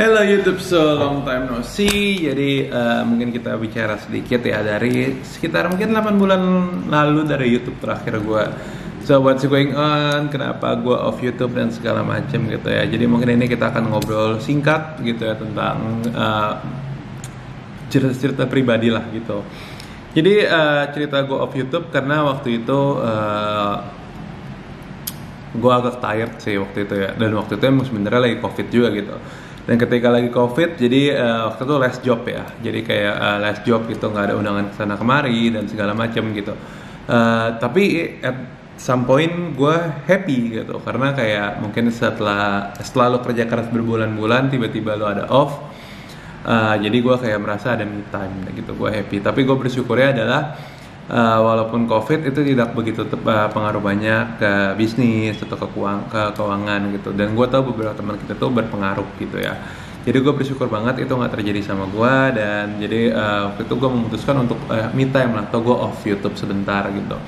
Hello YouTube, so long time no see. Jadi mungkin kita bicara sedikit ya dari sekitar mungkin 8 bulan lalu dari YouTube terakhir gue. So what's going on, kenapa gue off YouTube dan segala macam gitu ya. Jadi mungkin ini kita akan ngobrol singkat gitu ya tentang cerita-cerita pribadi lah gitu. Jadi cerita gue off YouTube karena waktu itu gue agak tired sih waktu itu ya. Dan waktu itu emang sebenarnya lagi COVID juga gitu. Dan ketika lagi COVID, jadi waktu itu last job ya. Jadi kayak last job gitu, nggak ada undangan kesana kemari dan segala macam gitu. Tapi at some point gue happy gitu, karena kayak mungkin setelah lo kerja keras berbulan-bulan, tiba-tiba lo ada off. Jadi gue kayak merasa ada me time gitu, gue happy. Tapi gue bersyukurnya adalah walaupun COVID itu tidak begitu pengaruh banyak ke bisnis atau ke keuangan gitu. Dan gue tahu beberapa teman kita tuh berpengaruh gitu ya. Jadi gue bersyukur banget itu nggak terjadi sama gue. Dan jadi waktu itu gue memutuskan untuk me time lah, atau gue off YouTube sebentar gitu.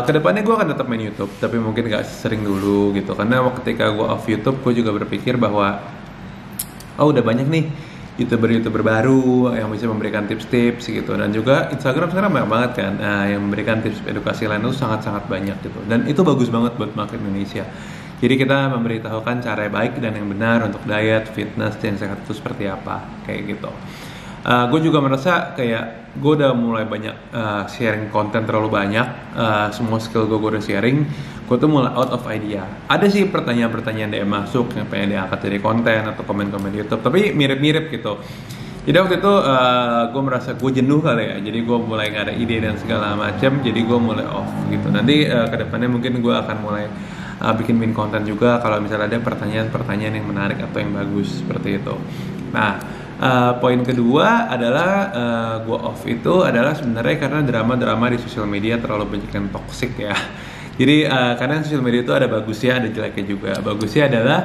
Kedepannya gue akan tetap main YouTube, tapi mungkin nggak sering dulu gitu. Karena ketika gue off YouTube, gue juga berpikir bahwa udah banyak nih YouTuber baru yang bisa memberikan tips-tips gitu, dan juga Instagram sekarang banyak banget kan yang memberikan tips edukasi lain itu sangat-sangat banyak gitu, dan itu bagus banget buat market Indonesia. Jadi kita memberitahukan cara yang baik dan yang benar untuk diet, fitness, dan sehat itu seperti apa kayak gitu. Gue juga merasa kayak gue udah mulai banyak sharing konten terlalu banyak, semua skill gue udah sharing. Gue tuh mulai out of idea. Ada sih pertanyaan-pertanyaan DM masuk yang pengen diangkat dari konten atau komen-komen di YouTube, tapi mirip-mirip gitu. Jadi waktu itu gue merasa gue jenuh kali ya, jadi gue mulai gak ada ide dan segala macam, jadi gue mulai off gitu. Nanti kedepannya mungkin gue akan mulai bikin konten juga kalau misalnya ada pertanyaan-pertanyaan yang menarik atau yang bagus seperti itu. Nah, poin kedua adalah gue off itu adalah sebenarnya karena drama-drama di sosial media terlalu banyak yang toxic ya. Jadi karena sosial media itu ada bagusnya, ada jeleknya juga. Bagusnya adalah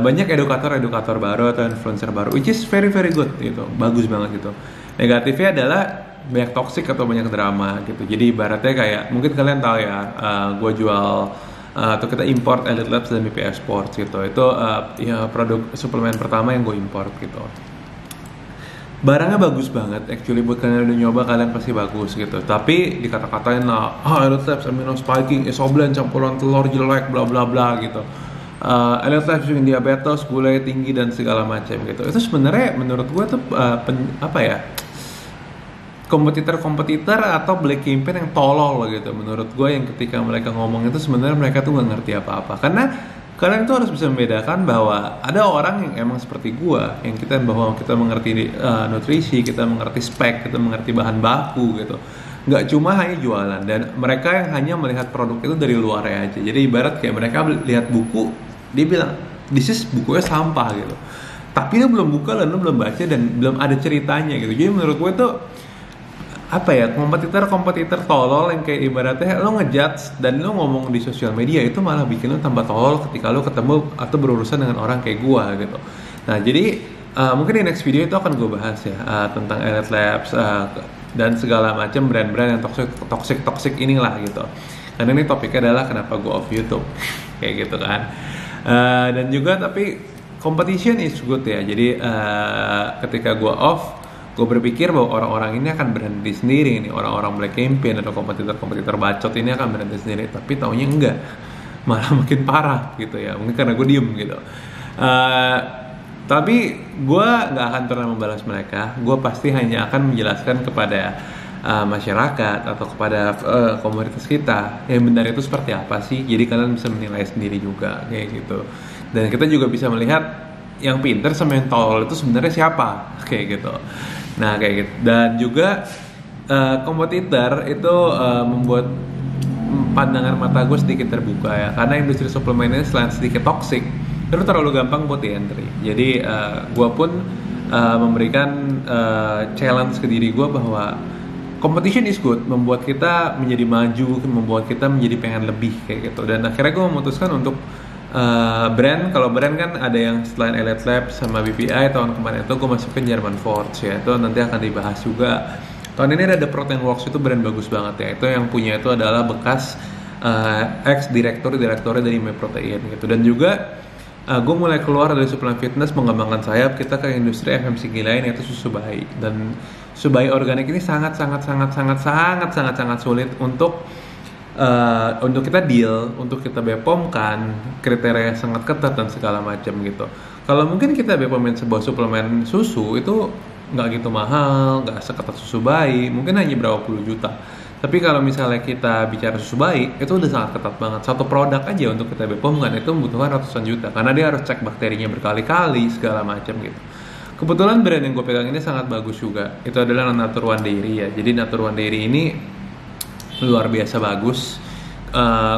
banyak edukator baru atau influencer baru, which is very very good gitu, bagus banget gitu. Negatifnya adalah banyak toxic atau banyak drama gitu. Jadi ibaratnya kayak mungkin kalian tahu ya, gue jual atau kita import Elite Labs dan BPF Sports gitu. Itu ya produk suplemen pertama yang gue import gitu. Barangnya bagus banget, actually buat kalian udah nyoba kalian pasti bagus gitu. Tapi dikata-katain lah, Elite Labs amino spiking, isoblend campuran telur jelek, bla bla bla gitu. Elite Labs bikin diabetes, gula tinggi dan segala macam gitu. Itu sebenarnya menurut gue tuh kompetitor atau black campaign yang tolol gitu. Menurut gue yang ketika mereka ngomong itu sebenarnya mereka tuh nggak ngerti apa-apa. Karena kalian tuh harus bisa membedakan bahwa ada orang yang emang seperti gua, yang bahwa kita mengerti nutrisi, kita mengerti spek, kita mengerti bahan baku gitu. Nggak cuma hanya jualan, dan mereka yang hanya melihat produk itu dari luarnya aja. Jadi ibarat kayak mereka lihat buku, dia bilang, this is bukunya sampah gitu. Tapi lu belum buka, lu belum baca, dan belum ada ceritanya gitu. Jadi menurut gue tuh kompetitor tolol yang kayak ibaratnya lo ngejudge dan lo ngomong di sosial media itu malah bikin lo tambah tolol ketika lo ketemu atau berurusan dengan orang kayak gua gitu. Nah jadi mungkin di next video itu akan gue bahas ya tentang Elite Labs dan segala macam brand-brand yang toxic inilah gitu. Karena ini topiknya adalah kenapa gue off YouTube kayak gitu kan. Dan juga tapi competition is good ya. Jadi ketika gue off, gue berpikir bahwa orang-orang ini akan berhenti sendiri nih, orang-orang black campaign atau kompetitor bacot ini akan berhenti sendiri, tapi taunya enggak, malah makin parah gitu ya. Mungkin karena gue diem gitu. Tapi gue nggak akan pernah membalas mereka. Gue pasti hanya akan menjelaskan kepada masyarakat atau kepada komunitas kita yang benar itu seperti apa sih. Jadi kalian bisa menilai sendiri juga kayak gitu. Dan kita juga bisa melihat yang pinter sama yang tolol itu sebenarnya siapa kayak gitu. Nah kayak gitu. Dan juga kompetitor itu membuat pandangan mata gue sedikit terbuka ya, karena industri suplemen ini selain sedikit toxic, itu terlalu gampang buat di entry. Jadi gue pun memberikan challenge ke diri gue bahwa competition is good, membuat kita menjadi maju, membuat kita menjadi pengen lebih kayak gitu. Dan akhirnya gue memutuskan untuk kalau brand kan ada yang selain Elite Labs sama BPI, tahun kemarin itu gue masukin German Force ya, itu nanti akan dibahas juga. Tahun ini ada Protein Works, itu brand bagus banget ya, itu yang punya itu adalah bekas ex direktur dari My Protein gitu. Dan juga gue mulai keluar dari suplemen fitness, mengembangkan sayap kita ke industri FMCG lain, yaitu susu bayi. Dan susu bayi organik ini sangat sulit untuk kita deal, untuk kita bepomkan, kriteria sangat ketat dan segala macam gitu. Kalau mungkin kita bepomin sebuah suplemen susu itu nggak gitu mahal, nggak seketat susu bayi, mungkin hanya berapa puluh juta. Tapi kalau misalnya kita bicara susu bayi, itu udah sangat ketat banget. Satu produk aja untuk kita bepomkan itu membutuhkan ratusan juta, karena dia harus cek bakterinya berkali-kali, segala macam gitu. Kebetulan brand yang gue pegang ini sangat bagus juga. Itu adalah Nature One Dairy ya. Jadi Nature One Dairy ini luar biasa bagus.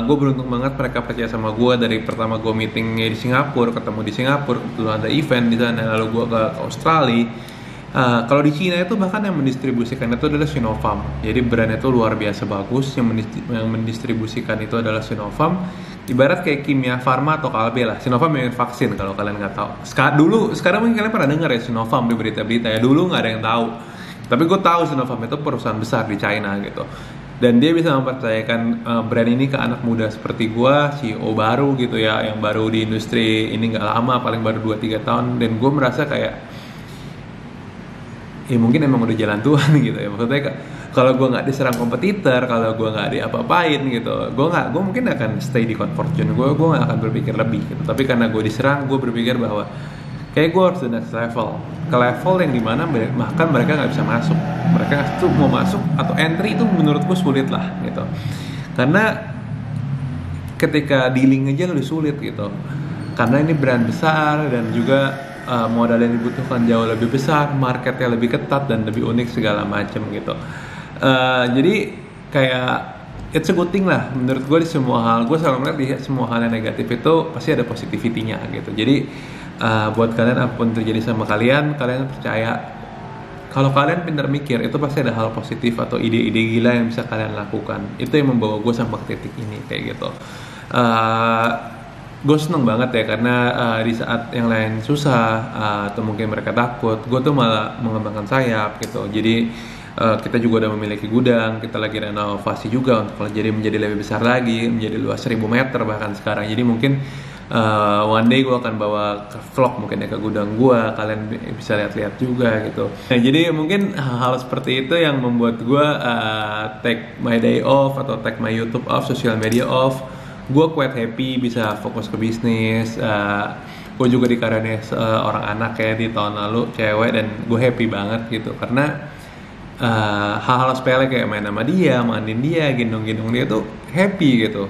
Gue beruntung banget mereka percaya sama gue dari pertama gue meetingnya di Singapura, ketemu di Singapura, kebetulan ada event di sana, lalu gue ke Australia. Kalau di Cina itu bahkan yang mendistribusikan itu adalah Sinopharm. Jadi brand itu luar biasa bagus, yang mendistribusikan itu adalah Sinopharm. Ibarat kayak Kimia Farma atau Kalbe lah. Sinopharm yang vaksin kalau kalian nggak tahu. Sekarang mungkin kalian pernah dengar ya Sinopharm di berita-berita ya. Dulu nggak ada yang tahu. Tapi gue tahu Sinopharm itu perusahaan besar di China gitu. Dan dia bisa mempercayakan brand ini ke anak muda seperti gue, CEO baru gitu ya, yang baru di industri ini nggak lama, paling baru 2-3 tahun. Dan gue merasa kayak mungkin emang udah jalan Tuhan gitu ya. Maksudnya kalau gue nggak diserang kompetitor, kalau gue nggak diapa-apain gitu, gue mungkin akan stay di comfort zone gue nggak akan berpikir lebih gitu. Tapi karena gue diserang, gue berpikir bahwa kayak gue harus the next level, ke level yang dimana bahkan mereka nggak bisa masuk. Mereka tuh mau masuk atau entry itu menurut gue sulit lah gitu. Karena ketika dealing aja lebih sulit gitu. Karena ini brand besar dan juga modal yang dibutuhkan jauh lebih besar, marketnya lebih ketat dan lebih unik segala macam gitu. Jadi kayak it's a good thing lah menurut gue di semua hal. Gue selalu melihat di semua hal yang negatif itu pasti ada positivity-nya gitu. Jadi buat kalian apapun terjadi sama kalian percaya kalau kalian pintar mikir itu pasti ada hal positif atau ide-ide gila yang bisa kalian lakukan. Itu yang membawa gue sampai ke titik ini kayak gitu. Gue seneng banget ya karena di saat yang lain susah atau mungkin mereka takut, gue tuh malah mengembangkan sayap gitu. Jadi kita juga udah memiliki gudang, kita lagi renovasi juga untuk menjadi lebih besar lagi, menjadi luas 1000 meter bahkan sekarang. Jadi mungkin one day gue akan bawa ke vlog mungkin ya ke gudang gue, kalian bisa lihat-lihat juga gitu. Nah, jadi mungkin hal seperti itu yang membuat gue take my day off atau take my YouTube off, social media off. Gue quite happy bisa fokus ke bisnis. Gue juga dikaruniai orang anak kayak di tahun lalu cewek, dan gue happy banget gitu karena hal-hal sepele kayak main sama dia, mandiin dia, gendong-gendong dia tuh happy gitu.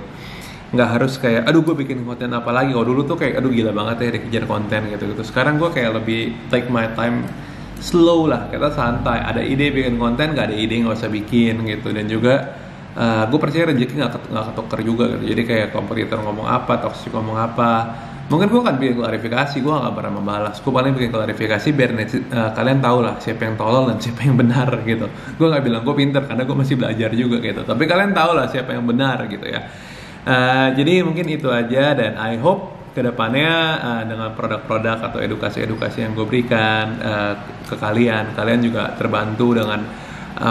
Nggak harus kayak aduh gue bikin konten apa lagi. Kalau dulu tuh kayak aduh gila banget ya dikejar konten gitu. Sekarang gue kayak lebih take my time, slow lah, kita santai. Ada ide bikin konten, nggak ada ide nggak usah bikin gitu. Dan juga gue percaya rezeki nggak ketuker juga gitu. Jadi kayak kompetitor ngomong apa, toksik ngomong apa, mungkin gue akan bikin klarifikasi, gue nggak pernah membalas. Gue paling bikin klarifikasi biar kalian tahu lah siapa yang tolol dan siapa yang benar gitu. Gue nggak bilang gue pinter karena gue masih belajar juga gitu. Tapi kalian tahu lah siapa yang benar gitu ya. Jadi mungkin itu aja, dan I hope kedepannya dengan produk-produk atau edukasi-edukasi yang gue berikan ke kalian juga terbantu dengan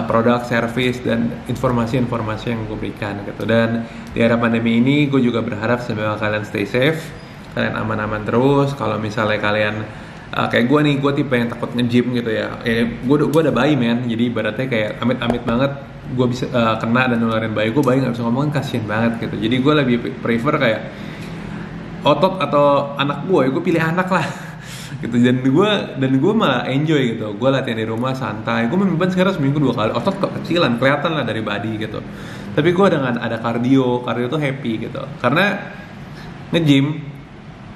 produk, service, dan informasi-informasi yang gue berikan gitu. Dan di era pandemi ini gue juga berharap semoga kalian stay safe, kalian aman-aman terus. Kalau misalnya kalian kayak gue nih, gue tipe yang takut nge-gym gitu ya. Gue udah bayi men, jadi ibaratnya kayak amit-amit banget gue bisa kena dan nularin bayi gue nggak bisa ngomong, kasian banget gitu. Jadi gue lebih prefer kayak otot atau anak gue pilih anak lah gitu. Dan gue malah enjoy gitu. Gue latihan di rumah santai. Gue memang sekarang seminggu 2 kali. Otot kecilan kelihatan lah dari body gitu. Tapi gue dengan ada kardio tuh happy gitu. Karena nge-gym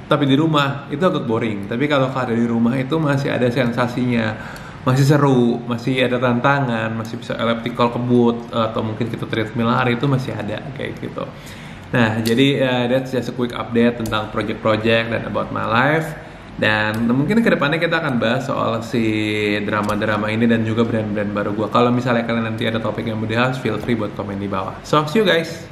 tapi di rumah itu agak boring. Tapi kalau kardio di rumah itu masih ada sensasinya, masih seru, masih ada tantangan, masih bisa elliptical kebut atau mungkin kita treadmill lari, itu masih ada kayak gitu. Nah, jadi that's just a quick update tentang project-project dan about my life. Dan mungkin kedepannya kita akan bahas soal si drama-drama ini dan juga brand-brand baru gue. Kalau misalnya kalian nanti ada topik yang mau dibahas, feel free buat komen di bawah. So, see you guys!